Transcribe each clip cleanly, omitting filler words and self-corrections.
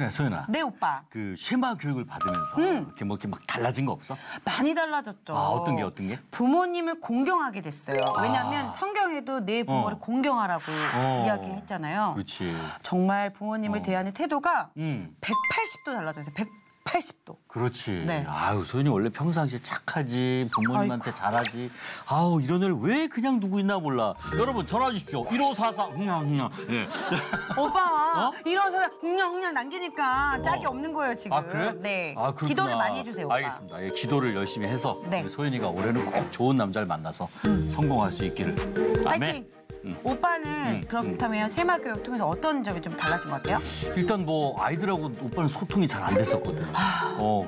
소연아. 네, 오빠. 그 쉐마 교육을 받으면서 이렇게 막 달라진 거 없어? 많이 달라졌죠. 아, 어떤 게? 부모님을 공경하게 됐어요. 왜냐하면 성경에도 내 부모를 공경하라고 이야기했잖아요. 그렇지. 정말 부모님을 대하는 태도가 180도 달라졌어요. 180도. 그렇지. 네. 아유, 소연이 원래 평상시에 착하지, 부모님한테 잘하지. 아우, 이런 애를 왜 그냥 두고 있나 몰라. 여러분, 전화 주십시오. 1544, 예. 오빠, 이러서 흥냥 남기니까 짝이 없는 거예요, 지금. 아, 그래? 네. 아, 그렇구나. 기도를 많이 해주세요, 오빠. 알겠습니다. 예, 기도를 열심히 해서 네. 우리 소연이가 올해는 꼭 좋은 남자를 만나서 성공할 수 있기를. 아멘. 파이팅! 오빠는 그렇다면 세마 교육 통해서 어떤 점이 좀 달라진 것 같아요? 일단 뭐 아이들하고 오빠는 소통이 잘 안 됐었거든.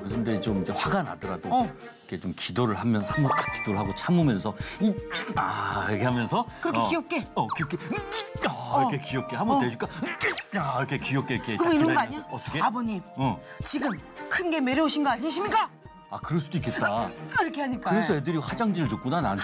근데 좀 이제 화가 나더라도 이렇게 좀 기도를 하면 한번 딱 기도를 하고 참으면서 이렇게 하면서 그렇게 귀엽게? 귀엽게 이렇게 귀엽게 한번 더 해줄까? 이렇게 귀엽게 이렇게 그럼 이런 거 아니야? 어떻게? 아버님, 지금 큰 게 매려오신 거 아니십니까? 아, 그럴 수도 있겠다. 이렇게 하니까. 그래서 애들이 화장지를 줬구나 나한테.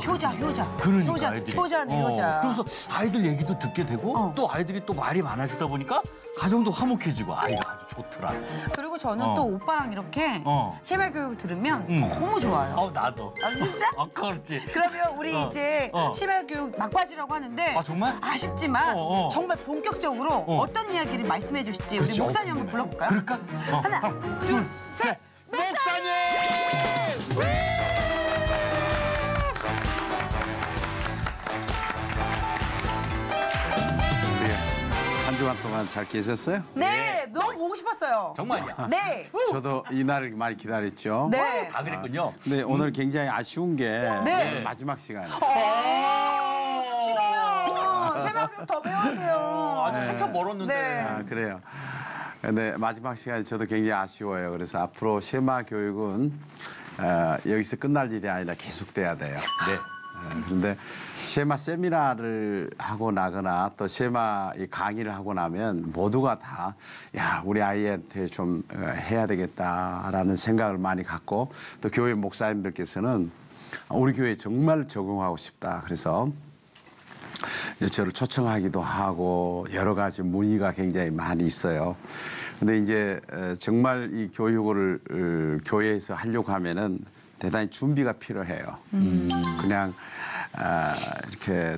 효자. 그러니까 애들이. 효자네, 효자. 그래서 아이들 얘기도 듣게 되고 또 아이들이 또 말이 많아지다 보니까 가정도 화목해지고 아이가 아주 좋더라. 그리고 저는 또 오빠랑 이렇게 세마 교육을 들으면 너무 좋아요. 나도. 아, 진짜? 그렇지. 그러면 우리 이제 세마 교육 막바지라고 하는데 아, 정말? 아쉽지만 정말 본격적으로 어떤 이야기를 말씀해 주실지 그렇지. 우리 목사님 한번 불러볼까요? 그럴까? 하나, 둘, 셋. 목사님! 한 주간 동안 잘 계셨어요? 네, 너무 보고 싶었어요. 정말이야. 네. 저도 이날을 많이 기다렸죠. 네. 다 그랬군요. 근데 오늘 굉장히 아쉬운 게 네. 오늘 마지막 시간이에요. 싫어요. 세마 교육 더 배워야 돼요. 아직 한참 멀었는데. 네. 아, 그래요. 근데 마지막 시간이 저도 굉장히 아쉬워요. 그래서 앞으로 쉐마 교육은 여기서 끝날 일이 아니라 계속돼야 돼요. 네. 그런데 쉐마 세미나를 하고 나거나 또 쉐마 이 강의를 하고 나면 모두가 다 야, 우리 아이한테 좀 해야 되겠다라는 생각을 많이 갖고 또 교회 목사님들께서는 우리 교회에 정말 적용하고 싶다. 그래서 이제 저를 초청하기도 하고 여러 가지 문의가 굉장히 많이 있어요. 근데 이제 정말 이 교육을 교회에서 하려고 하면은 대단히 준비가 필요해요. 그냥 이렇게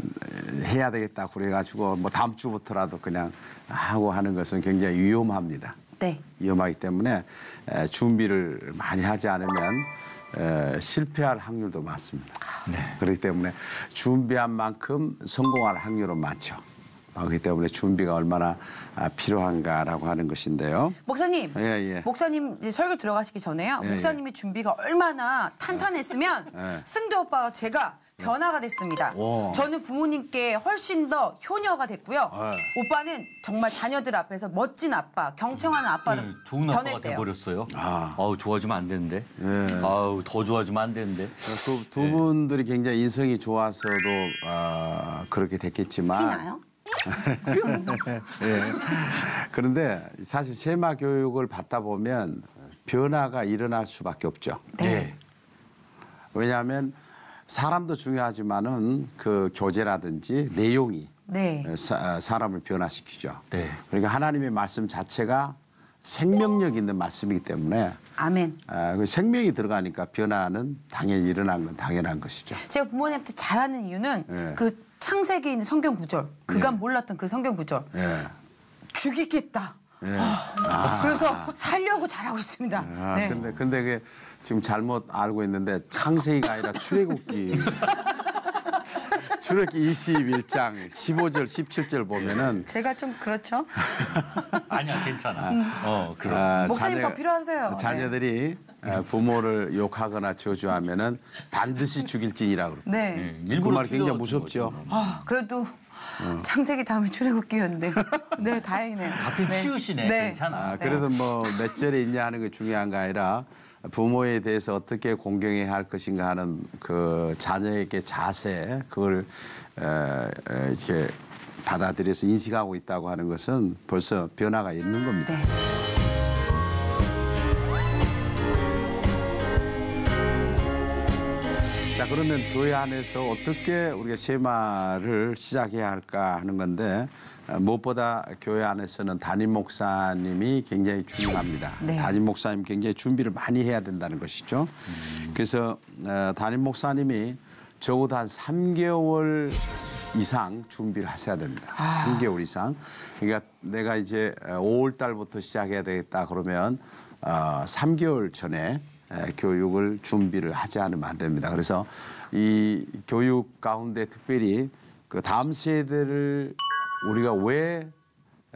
해야 되겠다 그래가지고 뭐 다음 주부터라도 그냥 하고 하는 것은 굉장히 위험합니다. 네. 위험하기 때문에 준비를 많이 하지 않으면 실패할 확률도 많습니다. 네. 그렇기 때문에 준비한 만큼 성공할 확률은 많죠. 그렇기 때문에 준비가 얼마나 필요한가라고 하는 것인데요. 목사님, 예. 목사님 이제 설교 들어가시기 전에요. 예, 목사님의 준비가 얼마나 탄탄했으면 예. 승대 오빠와 제가 변화가 됐습니다. 오. 저는 부모님께 훨씬 더 효녀가 됐고요. 예. 오빠는 정말 자녀들 앞에서 멋진 아빠, 경청하는 아빠로 좋은 아빠가 변했대요. 돼버렸어요. 아. 아우, 좋아지면 안 되는데. 아우, 더 좋아지면 안 되는데. 두 분들이 굉장히 인성이 좋아서도 그렇게 됐겠지만. 티 나요? 예. 그런데 사실 세마 교육을 받다 보면 변화가 일어날 수밖에 없죠. 네. 왜냐하면 사람도 중요하지만은 그 교재라든지 내용이 네. 사람을 변화시키죠. 네. 그러니까 하나님의 말씀 자체가 생명력 있는 말씀이기 때문에 아멘. 그 생명이 들어가니까 변화는 당연히 일어난 건 당연한 것이죠. 제가 부모님한테 잘하는 이유는 예. 그 창세기에 있는 성경 구절, 그간 몰랐던 그 성경 구절. 예. 죽이겠다. 예. 그래서 살려고 잘하고 있습니다. 네. 근데 그게 지금 잘못 알고 있는데 창세기가 아니라 출애굽기. 출애굽기 21장 15절 17절 보면은 제가 좀 그렇죠. 아니야, 괜찮아. 그럼. 목사님 더 필요하세요. 자녀들이 부모를 욕하거나 저주하면은 반드시 죽일지니라고. 네. 그 일부러 말 굉장히 틀려준 무섭죠. 거죠. 그래도 창세기 다음에 출애굽기였는데. 네, 다행이네요. 같은 네. 치읓이네. 네. 괜찮아. 그래도 뭐 몇 절에 있냐 하는 게 중요한 게 아니라 부모에 대해서 어떻게 공경해야 할 것인가 하는 그 자녀에게 자세 그걸 이렇게 받아들여서 인식하고 있다고 하는 것은 벌써 변화가 있는 겁니다. 네. 자, 그러면 교회 안에서 어떻게 우리가 쉐마를 시작해야 할까 하는 건데 무엇보다 교회 안에서는 담임 목사님이 굉장히 중요합니다. 네. 담임 목사님 굉장히 준비를 많이 해야 된다는 것이죠. 그래서 담임 목사님이 적어도 한 3개월 이상 준비를 하셔야 됩니다. 3개월 이상. 그러니까 내가 이제 5월 달부터 시작해야 되겠다 그러면 3개월 전에 교육을 준비를 하지 않으면 안 됩니다. 그래서 이 교육 가운데 특별히 그 다음 세대를 우리가 왜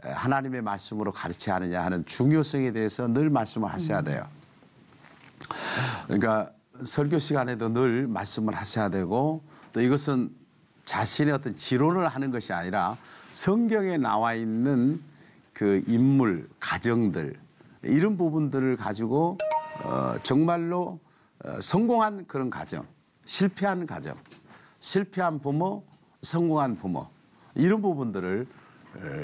하나님의 말씀으로 가르쳐야 하느냐 하는 중요성에 대해서 늘 말씀을 하셔야 돼요. 그러니까 설교 시간에도 늘 말씀을 하셔야 되고 또 이것은 자신의 어떤 지론을 하는 것이 아니라 성경에 나와 있는 그 인물, 가정들 이런 부분들을 가지고 정말로 성공한 그런 가정, 실패한 가정, 실패한 부모, 성공한 부모 이런 부분들을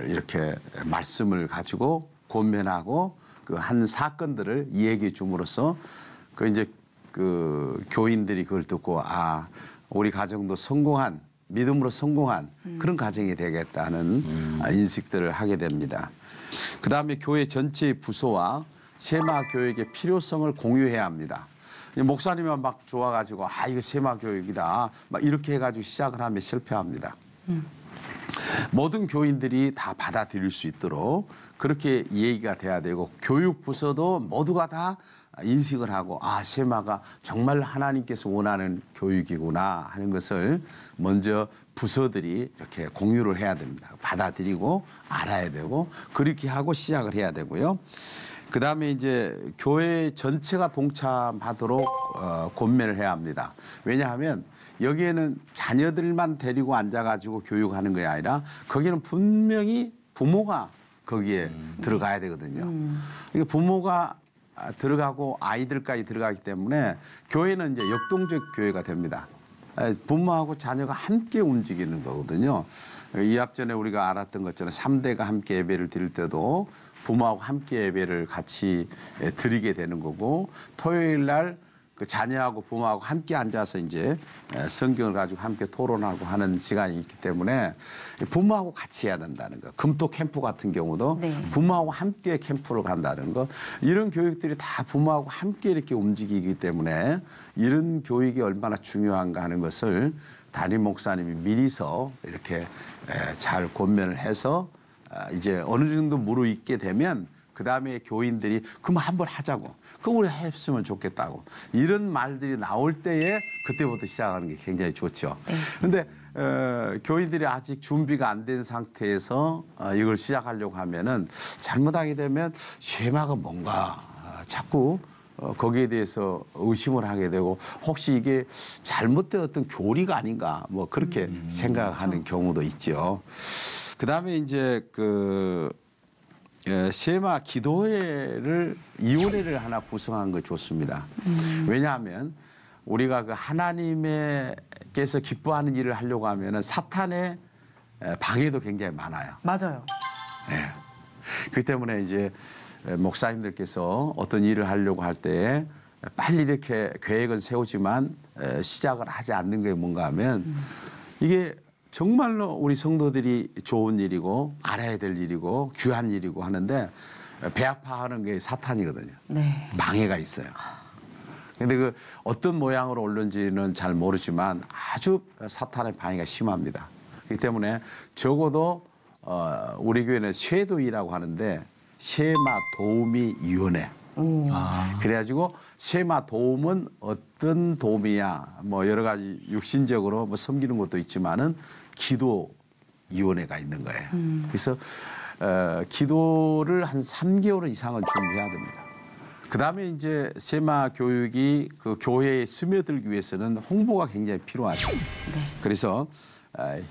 이렇게 말씀을 가지고 권면하고 그 한 사건들을 이야기해 줌으로써 그 이제 그 교인들이 그걸 듣고 아 우리 가정도 성공한 믿음으로 성공한 그런 가정이 되겠다는 인식들을 하게 됩니다. 그 다음에 교회 전체의 부서와 쉐마 교육의 필요성을 공유해야 합니다. 목사님만 막 좋아가지고 아 이거 쉐마 교육이다 막 이렇게 해가지고 시작을 하면 실패합니다. 모든 교인들이 다 받아들일 수 있도록 그렇게 얘기가 돼야 되고 교육 부서도 모두가 다 인식을 하고 아 쉐마가 정말 하나님께서 원하는 교육이구나 하는 것을 먼저 부서들이 이렇게 공유를 해야 됩니다. 받아들이고 알아야 되고 그렇게 하고 시작을 해야 되고요. 그 다음에 이제 교회 전체가 동참하도록 권면을 해야 합니다. 왜냐하면 여기에는 자녀들만 데리고 앉아가지고 교육하는 게 아니라 거기는 분명히 부모가 거기에 들어가야 되거든요. 그러니까 부모가 들어가고 아이들까지 들어가기 때문에 교회는 이제 역동적 교회가 됩니다. 부모하고 자녀가 함께 움직이는 거거든요. 이 앞전에 우리가 알았던 것처럼 3대가 함께 예배를 드릴 때도 부모하고 함께 예배를 같이 드리게 되는 거고 토요일 날 그 자녀하고 부모하고 함께 앉아서 이제 성경을 가지고 함께 토론하고 하는 시간이 있기 때문에 부모하고 같이 해야 된다는 거. 금토 캠프 같은 경우도 네. 부모하고 함께 캠프를 간다는 거. 이런 교육들이 다 부모하고 함께 이렇게 움직이기 때문에 이런 교육이 얼마나 중요한가 하는 것을 담임 목사님이 미리서 이렇게 잘 권면을 해서 이제 어느 정도 무르익게 되면 그 다음에 교인들이 그럼 한번 하자고. 그럼 우리 했으면 좋겠다고. 이런 말들이 나올 때에 그때부터 시작하는 게 굉장히 좋죠. 그런데 교인들이 아직 준비가 안 된 상태에서 이걸 시작하려고 하면은 잘못하게 되면 쉐마가 뭔가 자꾸 거기에 대해서 의심을 하게 되고 혹시 이게 잘못된 어떤 교리가 아닌가 뭐 그렇게 생각하는 경우도 있죠. 그 다음에 이제 쉐마 기도회를 이혼회를 하나 구성한 거 좋습니다. 왜냐하면 우리가 그 하나님께서 기뻐하는 일을 하려고 하면은 사탄의 방해도 굉장히 많아요. 맞아요. 네. 그렇기 때문에 이제 목사님들께서 어떤 일을 하려고 할 때 빨리 이렇게 계획은 세우지만 시작을 하지 않는 게 뭔가 하면 이게 정말로 우리 성도들이 좋은 일이고 알아야 될 일이고 귀한 일이고 하는데 배아파하는 게 사탄이거든요. 네. 방해가 있어요. 근데 그 어떤 모양으로 올는지는 잘 모르지만 아주 사탄의 방해가 심합니다. 그렇기 때문에 적어도 우리 교회는 쉐도이라고 하는데 쉐마 도우미 위원회. 그래가지고 쉐마 도움은 어떤 도움이야 뭐 여러 가지 육신적으로 뭐 섬기는 것도 있지만은 기도 위원회가 있는 거예요. 그래서 기도를 한 3개월 이상은 준비해야 됩니다. 그 다음에 이제 쉐마 교육이 그 교회에 스며들기 위해서는 홍보가 굉장히 필요하죠. 네. 그래서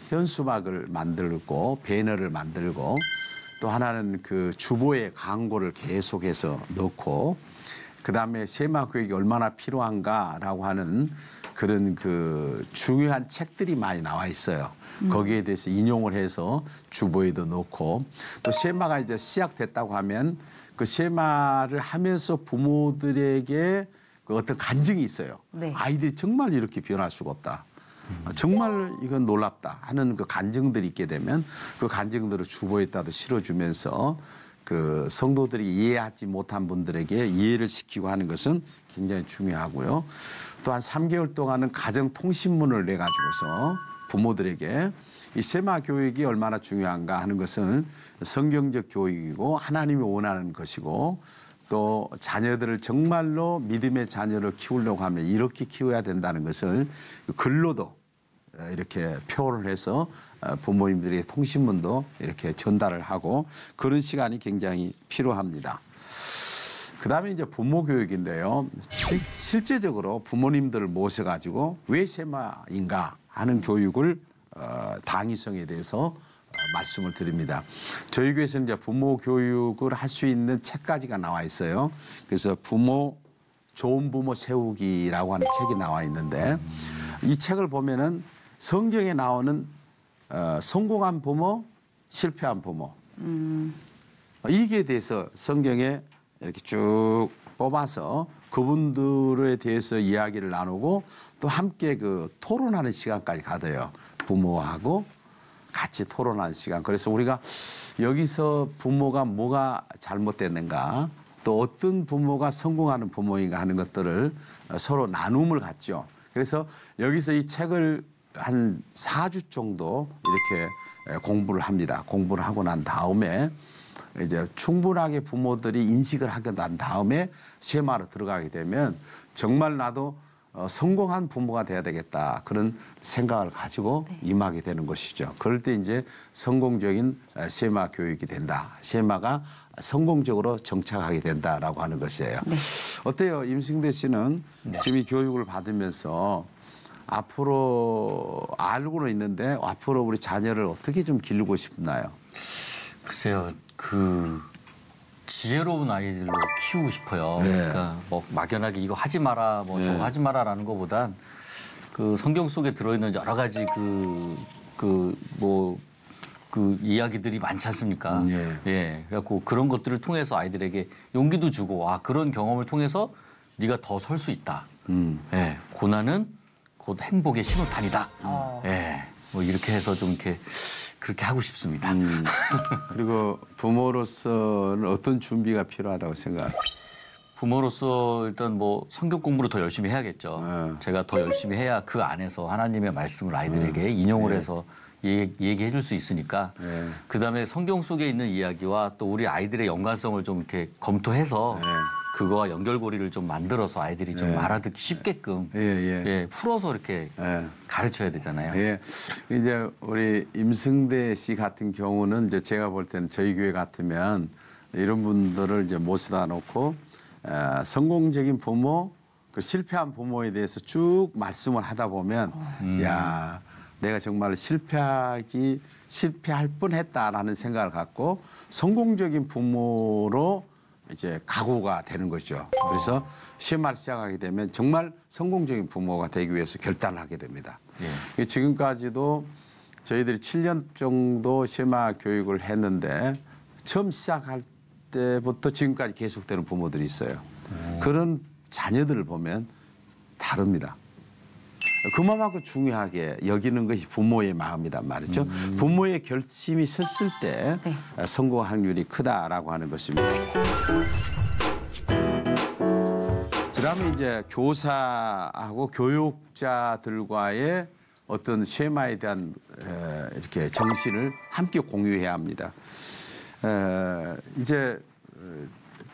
현수막을 만들고 배너를 만들고 또 하나는 그 주보에 광고를 계속해서 넣고 그다음에 쉐마 교육이 얼마나 필요한가라고 하는 그런 그 중요한 책들이 많이 나와 있어요. 거기에 대해서 인용을 해서 주보에도 넣고 또 쉐마가 이제 시작됐다고 하면 그 쉐마를 하면서 부모들에게 그 어떤 간증이 있어요. 네. 아이들이 정말 이렇게 변할 수가 없다. 정말 이건 놀랍다 하는 그 간증들이 있게 되면 그 간증들을 주보에다도 실어주면서 그 성도들이 이해하지 못한 분들에게 이해를 시키고 하는 것은 굉장히 중요하고요. 또 한 3개월 동안은 가정통신문을 내가지고서 부모들에게 이 세마 교육이 얼마나 중요한가 하는 것은 성경적 교육이고 하나님이 원하는 것이고 또 자녀들을 정말로 믿음의 자녀를 키우려고 하면 이렇게 키워야 된다는 것을 글로도 이렇게 표현을 해서 부모님들의 통신문도 이렇게 전달을 하고 그런 시간이 굉장히 필요합니다. 그다음에 이제 부모 교육인데요. 실제적으로 부모님들을 모셔가지고 왜 세마인가 하는 교육을 당위성에 대해서 말씀을 드립니다. 저희 교회에서는 이제 부모 교육을 할 수 있는 책까지가 나와 있어요. 그래서 좋은 부모 세우기라고 하는 책이 나와 있는데 이 책을 보면은 성경에 나오는 성공한 부모, 실패한 부모 이게 대해서 성경에 이렇게 쭉 뽑아서 그분들에 대해서 이야기를 나누고 또 함께 그 토론하는 시간까지 가져요. 부모하고 같이 토론하는 시간. 그래서 우리가 여기서 부모가 뭐가 잘못됐는가 또 어떤 부모가 성공하는 부모인가 하는 것들을 서로 나눔을 갖죠. 그래서 여기서 이 책을 한 4주 정도 이렇게 공부를 합니다. 공부를 하고 난 다음에 이제 충분하게 부모들이 인식을 하게 난 다음에 세마로 들어가게 되면 정말 나도 성공한 부모가 돼야 되겠다 그런 생각을 가지고 임하게 되는 것이죠. 그럴 때 이제 성공적인 세마 교육이 된다. 세마가 성공적으로 정착하게 된다라고 하는 것이에요. 네. 어때요? 임승대 씨는 지금 이 교육을 받으면서 앞으로 알고는 있는데 앞으로 우리 자녀를 어떻게 좀 기르고 싶나요? 글쎄요. 그 지혜로운 아이들로 키우고 싶어요. 네. 그러니까 뭐 막연하게 이거 하지 마라, 뭐 저거 하지 마라라는 것보단 그 성경 속에 들어있는 여러 가지 그 이야기들이 많지 않습니까? 예. 그래갖고 그런 것들을 통해서 아이들에게 용기도 주고, 그런 경험을 통해서 네가 더 설 수 있다. 예. 고난은 곧 행복의 신호탄이다. 예. 뭐 이렇게 해서 좀 이렇게 그렇게 하고 싶습니다. 그리고 부모로서는 어떤 준비가 필요하다고 생각하세요? 부모로서 일단 뭐 성경 공부를 더 열심히 해야겠죠. 제가 더 열심히 해야 그 안에서 하나님의 말씀을 아이들에게 인용을 해서 얘기해 줄 수 있으니까 그다음에 성경 속에 있는 이야기와 또 우리 아이들의 연관성을 좀 이렇게 검토해서 그거와 연결고리를 좀 만들어서 아이들이 좀 알아듣기 쉽게끔 풀어서 이렇게 가르쳐야 되잖아요. 이제 우리 임승대 씨 같은 경우는 이제 제가 볼 때는 저희 교회 같으면 이런 분들을 이제 모셔다 놓고 성공적인 부모, 그 실패한 부모에 대해서 쭉 말씀을 하다 보면 야, 내가 정말 실패할 뻔했다라는 생각을 갖고 성공적인 부모로 이제 각오가 되는 거죠. 그래서 시험을 시작하게 되면 정말 성공적인 부모가 되기 위해서 결단을 하게 됩니다. 지금까지도 저희들이 7년 정도 시험화 교육을 했는데 처음 시작할 때부터 지금까지 계속되는 부모들이 있어요. 그런 자녀들을 보면 다릅니다. 그만큼 중요하게 여기는 것이 부모의 마음이란 말이죠. 부모의 결심이 섰을 때 성공 확률이 크다라고 하는 것입니다. 그다음에 이제 교사하고 교육자들과의 어떤 쉐마에 대한 이렇게 정신을 함께 공유해야 합니다. 이제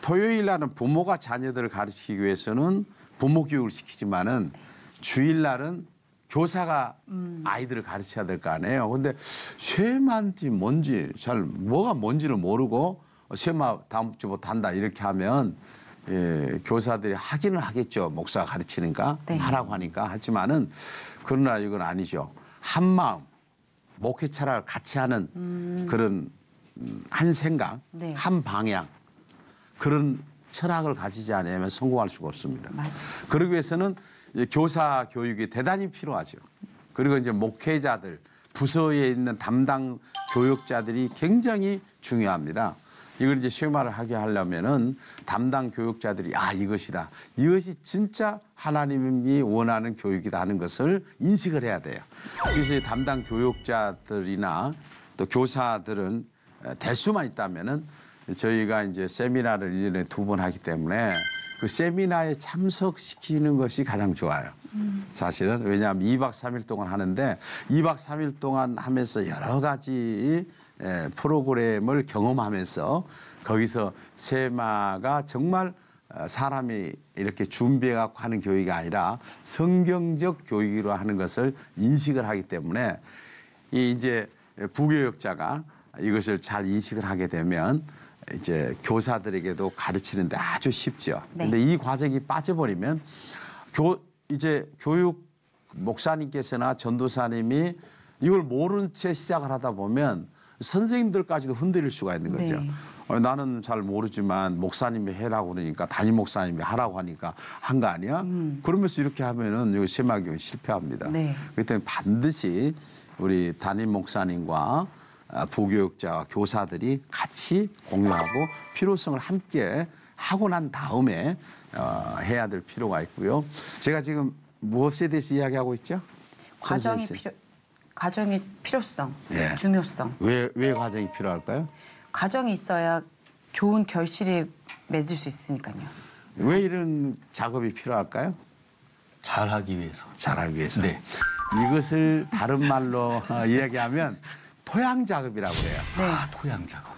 토요일 날은 부모가 자녀들을 가르치기 위해서는 부모 교육을 시키지만은 주일날은 교사가 아이들을 가르쳐야 될 거 아니에요. 근데 쉐마인지 뭔지 뭐가 뭔지를 모르고 쉐마 다음 주부터 한다 이렇게 하면 교사들이 하기는 하겠죠. 목사가 가르치니까 하라고 하니까 하지만은 그러나 이건 아니죠. 한 마음 목회 철학을 같이 하는 그런 한 생각, 한 방향 그런 철학을 가지지 않으면 성공할 수가 없습니다. 맞아. 그러기 위해서는 교사 교육이 대단히 필요하죠. 그리고 이제 목회자들, 부서에 있는 담당 교육자들이 굉장히 중요합니다. 이걸 이제 쉐마를 하게 하려면은 담당 교육자들이 이것이다. 이것이 진짜 하나님이 원하는 교육이다 하는 것을 인식을 해야 돼요. 그래서 담당 교육자들이나 또 교사들은 될 수만 있다면은 저희가 이제 세미나를 1년에 2번 하기 때문에 그 세미나에 참석시키는 것이 가장 좋아요. 사실은 왜냐하면 2박 3일 동안 하는데 2박 3일 동안 하면서 여러 가지 프로그램을 경험하면서 거기서 세마가 정말 사람이 이렇게 준비해갖고 하는 교육이 아니라 성경적 교육으로 하는 것을 인식을 하기 때문에 이제 부교육자가 이것을 잘 인식을 하게 되면 이제 교사들에게도 가르치는데 아주 쉽죠. 네. 근데 이 과정이 빠져버리면 이제 교육 목사님께서나 전도사님이 이걸 모른 채 시작을 하다 보면 선생님들까지도 흔들릴 수가 있는 거죠. 네. 나는 잘 모르지만 목사님이 해라고 그러니까 담임 목사님이 하라고 하니까 한 거 아니야? 그러면서 이렇게 하면은 이 세마교육은 실패합니다. 네. 그렇기 때문에 반드시 우리 담임 목사님과 부교육자와 교사들이 같이 공유하고 필요성을 함께 하고 난 다음에 해야 될 필요가 있고요. 제가 지금 무엇에 대해서 이야기하고 있죠? 가정의 필요성, 예. 중요성. 왜 가정이 필요할까요? 가정이 있어야 좋은 결실에 맺을 수 있으니까요. 왜 이런 작업이 필요할까요? 잘하기 위해서. 잘하기 위해서. 네. 이것을 다른 말로 이야기하면 토양 작업이라고 해요. 네. 토양 작업.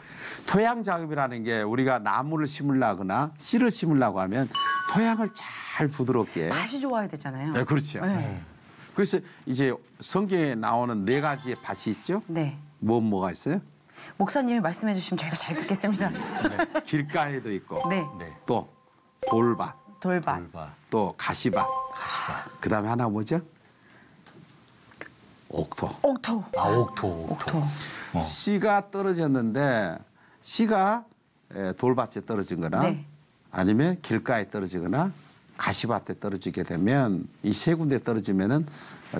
토양 작업이라는 게 우리가 나무를 심으려거나 씨를 심으려고 하면 토양을 잘 부드럽게. 밭이 좋아야 되잖아요. 네, 그렇죠. 네. 그래서 이제 성경에 나오는 4가지의 밭이 있죠. 네. 뭐가 있어요? 목사님이 말씀해 주시면 저희가 잘 듣겠습니다. 길가에도 있고 네. 네. 또 돌밭, 돌밭. 돌밭. 또 가시밭. 그다음에 하나 뭐죠? 옥토. 옥토. 옥토. 씨가 떨어졌는데 씨가 돌밭에 떨어진 거나 네. 아니면 길가에 떨어지거나 가시밭에 떨어지게 되면 이 세 군데 떨어지면은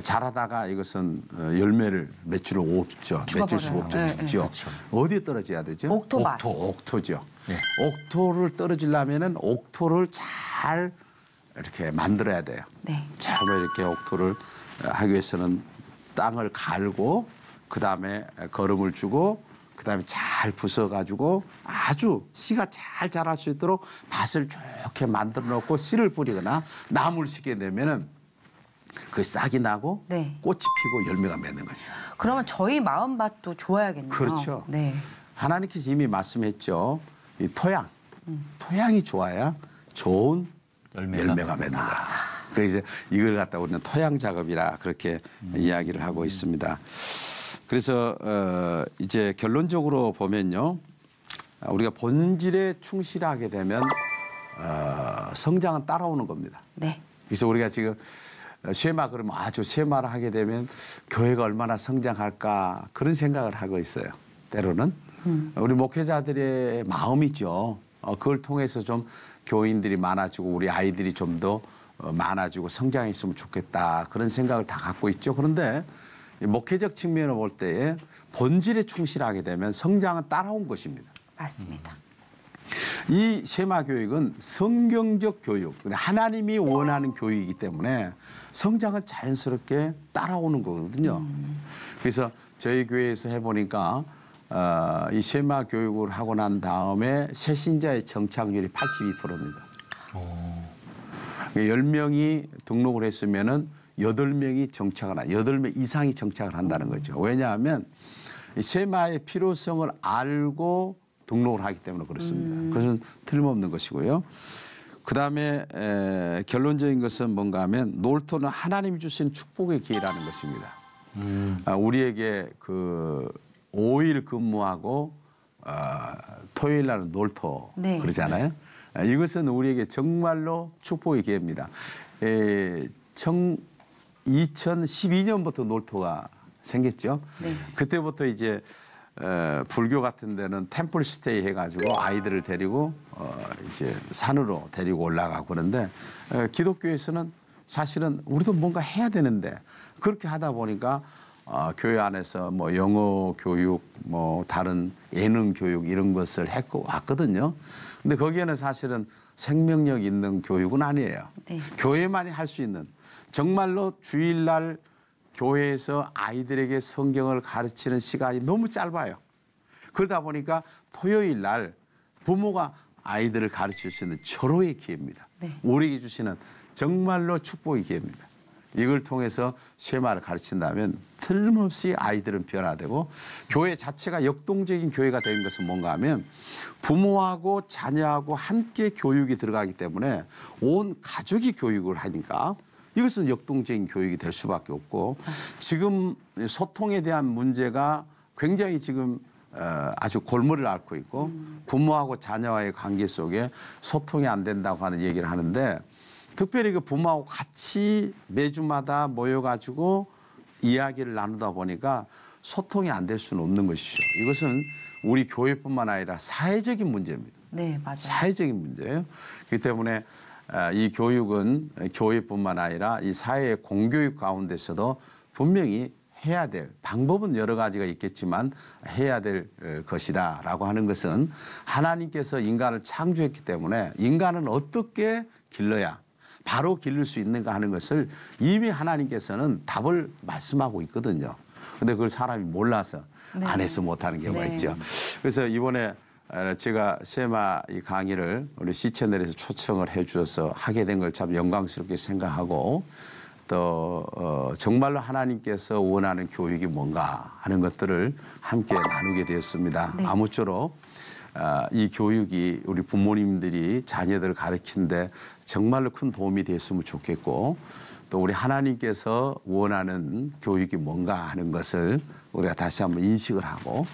자라다가 이것은 열매를 맺을 없죠. 맺을 수가 없죠. 네, 죽죠. 그렇죠. 어디에 떨어져야 되죠? 옥토밭. 옥토죠. 네. 옥토를 떨어지려면은 옥토를 잘 이렇게 만들어야 돼요. 네. 처음에 이렇게 옥토를 하기 위해서는 땅을 갈고 그다음에 거름을 주고 그다음에 잘 부숴가지고 아주 씨가 잘 자랄 수 있도록 밭을 좋게 만들어 놓고 씨를 뿌리거나 나무를 심게 되면은 그 싹이 나고 네. 꽃이 피고 열매가 맺는 거죠. 그러면 저희 마음밭도 좋아야겠네요. 그렇죠. 네. 하나님께서 이미 말씀했죠. 이 토양이 좋아야 좋은 열매가 맺는 거야. 그래서 이걸 갖다 우리는 토양 작업이라 그렇게 이야기를 하고 있습니다. 그래서 이제 결론적으로 보면요, 우리가 본질에 충실하게 되면 성장은 따라오는 겁니다. 네. 그래서 우리가 지금 쉐마 그러면 쉐마를 하게 되면 교회가 얼마나 성장할까 그런 생각을 하고 있어요. 때로는 우리 목회자들의 마음이죠. 그걸 통해서 좀 교인들이 많아지고 우리 아이들이 좀 더 많아지고 성장했으면 좋겠다 그런 생각을 다 갖고 있죠. 그런데 목회적 측면을 볼 때에 본질에 충실하게 되면 성장은 따라온 것입니다. 맞습니다. 이 쉐마 교육은 성경적 교육, 하나님이 원하는 교육이기 때문에 성장은 자연스럽게 따라오는 거거든요. 그래서 저희 교회에서 해보니까 이 쉐마 교육을 하고 난 다음에 새신자의 정착률이 82%입니다. 10명이 등록을 했으면은 8명이 정착을 8명 이상이 정착을 한다는 거죠. 왜냐하면 이 쉐마의 필요성을 알고 등록을 하기 때문에 그렇습니다. 그것은 틀림없는 것이고요. 그다음에 결론적인 것은 뭔가 하면 놀토는 하나님이 주신 축복의 기회라는 것입니다. 우리에게 그 5일 근무하고 토요일 날은 놀토 네. 그러잖아요. 이것은 우리에게 정말로 축복의 기회입니다. 2012년부터 놀토가 생겼죠. 네. 그때부터 이제 불교 같은 데는 템플 스테이 해가지고 아이들을 데리고 이제 산으로 데리고 올라가고 그런데 기독교에서는 사실은 우리도 뭔가 해야 되는데 그렇게 하다 보니까 교회 안에서 뭐 영어 교육, 뭐 다른 예능 교육 이런 것을 했고 왔거든요. 근데 거기에는 사실은 생명력 있는 교육은 아니에요. 네. 교회만이 할 수 있는 정말로 주일날 교회에서 아이들에게 성경을 가르치는 시간이 너무 짧아요. 그러다 보니까 토요일 날 부모가 아이들을 가르칠 수 있는 절호의 기회입니다. 네. 우리에게 주시는 정말로 축복의 기회입니다. 이걸 통해서 쉐마를 가르친다면 틀림없이 아이들은 변화되고 교회 자체가 역동적인 교회가 되는 것은 뭔가 하면 부모하고 자녀하고 함께 교육이 들어가기 때문에 온 가족이 교육을 하니까 이것은 역동적인 교육이 될 수밖에 없고 지금 소통에 대한 문제가 굉장히 지금 아주 골머리를 앓고 있고 부모하고 자녀와의 관계 속에 소통이 안 된다고 하는 얘기를 하는데 특별히 그 부모하고 같이 매주마다 모여가지고 이야기를 나누다 보니까 소통이 안 될 수는 없는 것이죠. 이것은 우리 교회뿐만 아니라 사회적인 문제입니다. 네, 맞아요. 사회적인 문제예요. 그렇기 때문에 이 교육은 교회뿐만 아니라 이 사회의 공교육 가운데서도 분명히 해야 될 방법은 여러 가지가 있겠지만 해야 될 것이다라고 하는 것은 하나님께서 인간을 창조했기 때문에 인간은 어떻게 길러야 바로 기를 수 있는가 하는 것을 이미 하나님께서는 답을 말씀하고 있거든요. 근데 그걸 사람이 몰라서 네. 안 해서 못하는 경우가 네. 있죠. 그래서 이번에 제가 쉐마 이 강의를 우리 C채널에서 초청을 해 주셔서 하게 된 걸 참 영광스럽게 생각하고 또 정말로 하나님께서 원하는 교육이 뭔가 하는 것들을 함께 나누게 되었습니다. 네. 아무쪼록 이 교육이 우리 부모님들이 자녀들을 가르치는데 정말로 큰 도움이 됐으면 좋겠고 또 우리 하나님께서 원하는 교육이 뭔가 하는 것을 우리가 다시 한번 인식을 하고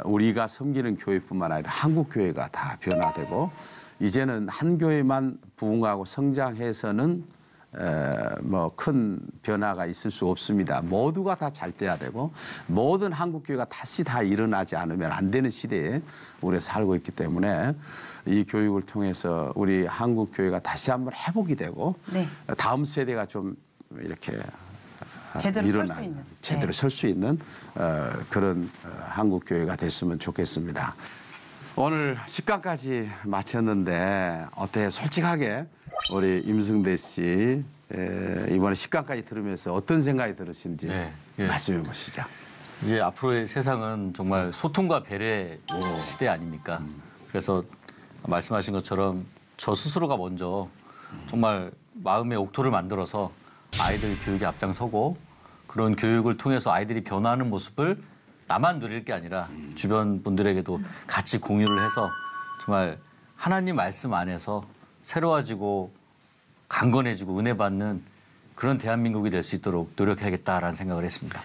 우리가 섬기는 교회뿐만 아니라 한국 교회가 다 변화되고 이제는 한 교회만 부흥하고 성장해서는 뭐 큰 변화가 있을 수 없습니다. 모두가 다 잘 돼야 되고 모든 한국 교회가 다시 다 일어나지 않으면 안 되는 시대에 우리가 살고 있기 때문에 이 교육을 통해서 우리 한국 교회가 다시 한번 회복이 되고 네. 다음 세대가 좀 이렇게 제대로 설 수 있는. 제대로 네. 설 수 있는 그런 한국 교회가 됐으면 좋겠습니다. 오늘 10강까지 마쳤는데 어때요? 솔직하게 우리 임승대 씨 이번에 10강까지 들으면서 어떤 생각이 들으신지 말씀해 보시죠. 이제 앞으로의 세상은 정말 소통과 배려의 시대 아닙니까? 그래서 말씀하신 것처럼 저 스스로가 먼저 정말 마음의 옥토를 만들어서 아이들 교육에 앞장서고 그런 교육을 통해서 아이들이 변화하는 모습을 나만 누릴 게 아니라 주변 분들에게도 같이 공유를 해서 정말 하나님 말씀 안에서 새로워지고 강건해지고 은혜 받는 그런 대한민국이 될 수 있도록 노력해야겠다라는 생각을 했습니다.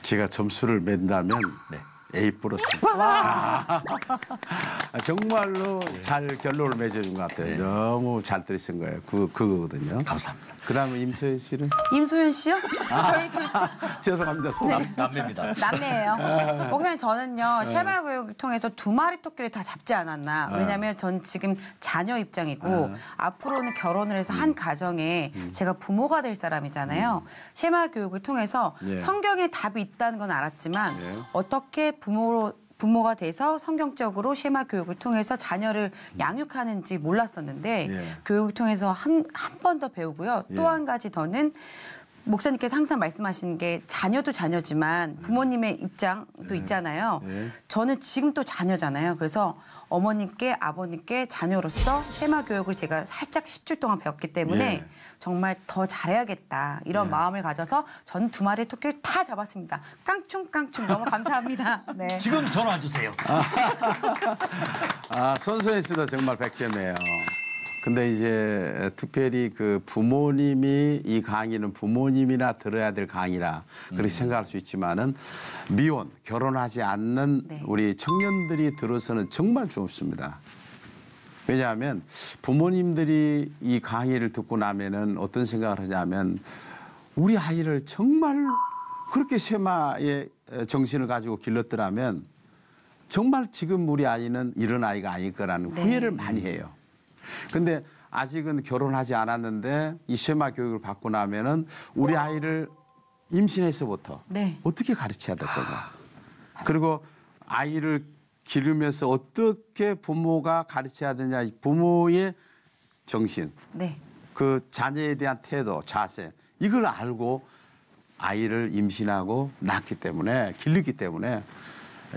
제가 점수를 맨다면 네. A 플러스입니다. 정말로 잘 결론을 맺어준 것 같아요. 너무 잘 들으신 거예요. 그거거든요. 감사합니다. 그다음에 임소연 씨는? 임소연 씨요? 저희 죄송합니다. 남매입니다. 남매예요. 목사님 저는요 쉐마 교육을 통해서 두 마리 토끼를 다 잡지 않았나. 왜냐하면 전 지금 자녀 입장이고 앞으로는 결혼을 해서 한 가정에 제가 부모가 될 사람이잖아요. 쉐마 교육을 통해서 성경에 답이 있다는 건 알았지만 어떻게 부모가 돼서 성경적으로 쉐마 교육을 통해서 자녀를 양육하는지 몰랐었는데 교육을 통해서 한 번 더 배우고요. 또 한 가지 더는 목사님께서 항상 말씀하시는 게 자녀도 자녀지만 부모님의 입장도 있잖아요. 저는 지금 또 자녀잖아요. 그래서 어머님께 아버님께 자녀로서 쉐마 교육을 제가 살짝 10주 동안 배웠기 때문에 정말 더 잘해야겠다 이런 마음을 가져서 전 두 마리의 토끼를 다 잡았습니다. 깡충깡충 너무 감사합니다. 네. 지금 전화 주세요. 손소연 씨도 정말 100점이에요. 근데 이제 특별히 그 부모님이 이 강의는 부모님이나 들어야 될 강의라 그렇게 생각할 수 있지만은 미혼, 결혼하지 않는 우리 청년들이 들어서는 정말 좋습니다. 왜냐하면 부모님들이 이 강의를 듣고 나면은 어떤 생각을 하냐면 우리 아이를 정말 그렇게 쉐마의 정신을 가지고 길렀더라면 정말 지금 우리 아이는 이런 아이가 아닐 거라는 후회를 많이 해요. 근데 아직은 결혼하지 않았는데 이 쉐마 교육을 받고 나면은 우리 아이를 임신해서부터 네. 어떻게 가르쳐야 될 건가. 그리고 아이를 기르면서 어떻게 부모가 가르쳐야 되냐. 부모의 정신, 네. 그 자녀에 대한 태도, 자세 이걸 알고 아이를 임신하고 낳기 때문에 길르기 때문에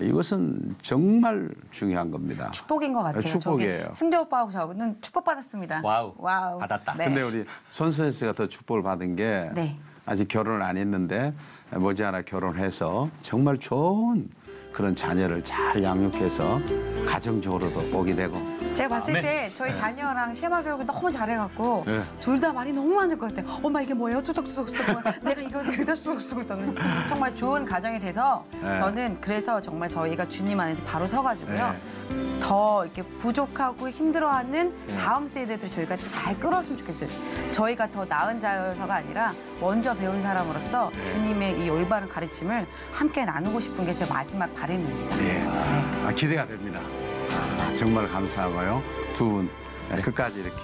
이것은 정말 중요한 겁니다. 축복인 것 같아요. 축복이에요. 저기 승재 오빠하고 저는 축복받았습니다. 와우. 와우. 받았다. 네. 근데 우리 손선혜 씨가 더 축복을 받은 게 네. 아직 결혼을 안 했는데 머지않아 결혼해서 정말 좋은 그런 자녀를 잘 양육해서 가정적으로도 보게 되고 제가 봤을 네. 때 저희 자녀랑 쉐마 교육을 너무 잘해갖고 네. 둘 다 말이 너무 많을 것 같아요. 엄마 이게 뭐예요? 수덕수덕수덕. 내가 이거 수덕수덕. 정말 좋은 가정이 돼서 네. 저는 그래서 정말 저희가 주님 안에서 바로 서가지고요. 더 이렇게 부족하고 힘들어하는 다음 세대들 저희가 잘 끌어왔으면 좋겠어요. 저희가 더 나은 자여서가 아니라 먼저 배운 사람으로서 주님의 이 올바른 가르침을 함께 나누고 싶은 게 제 마지막 바람입니다. 예. 기대가 됩니다. 정말 감사하고요. 두 분 끝까지 이렇게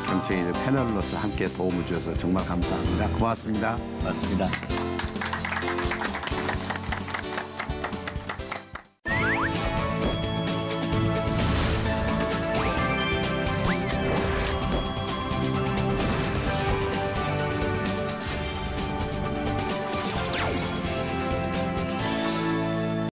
경청이 패널로서 함께 도움을 주셔서 정말 감사합니다. 고맙습니다. 맞습니다.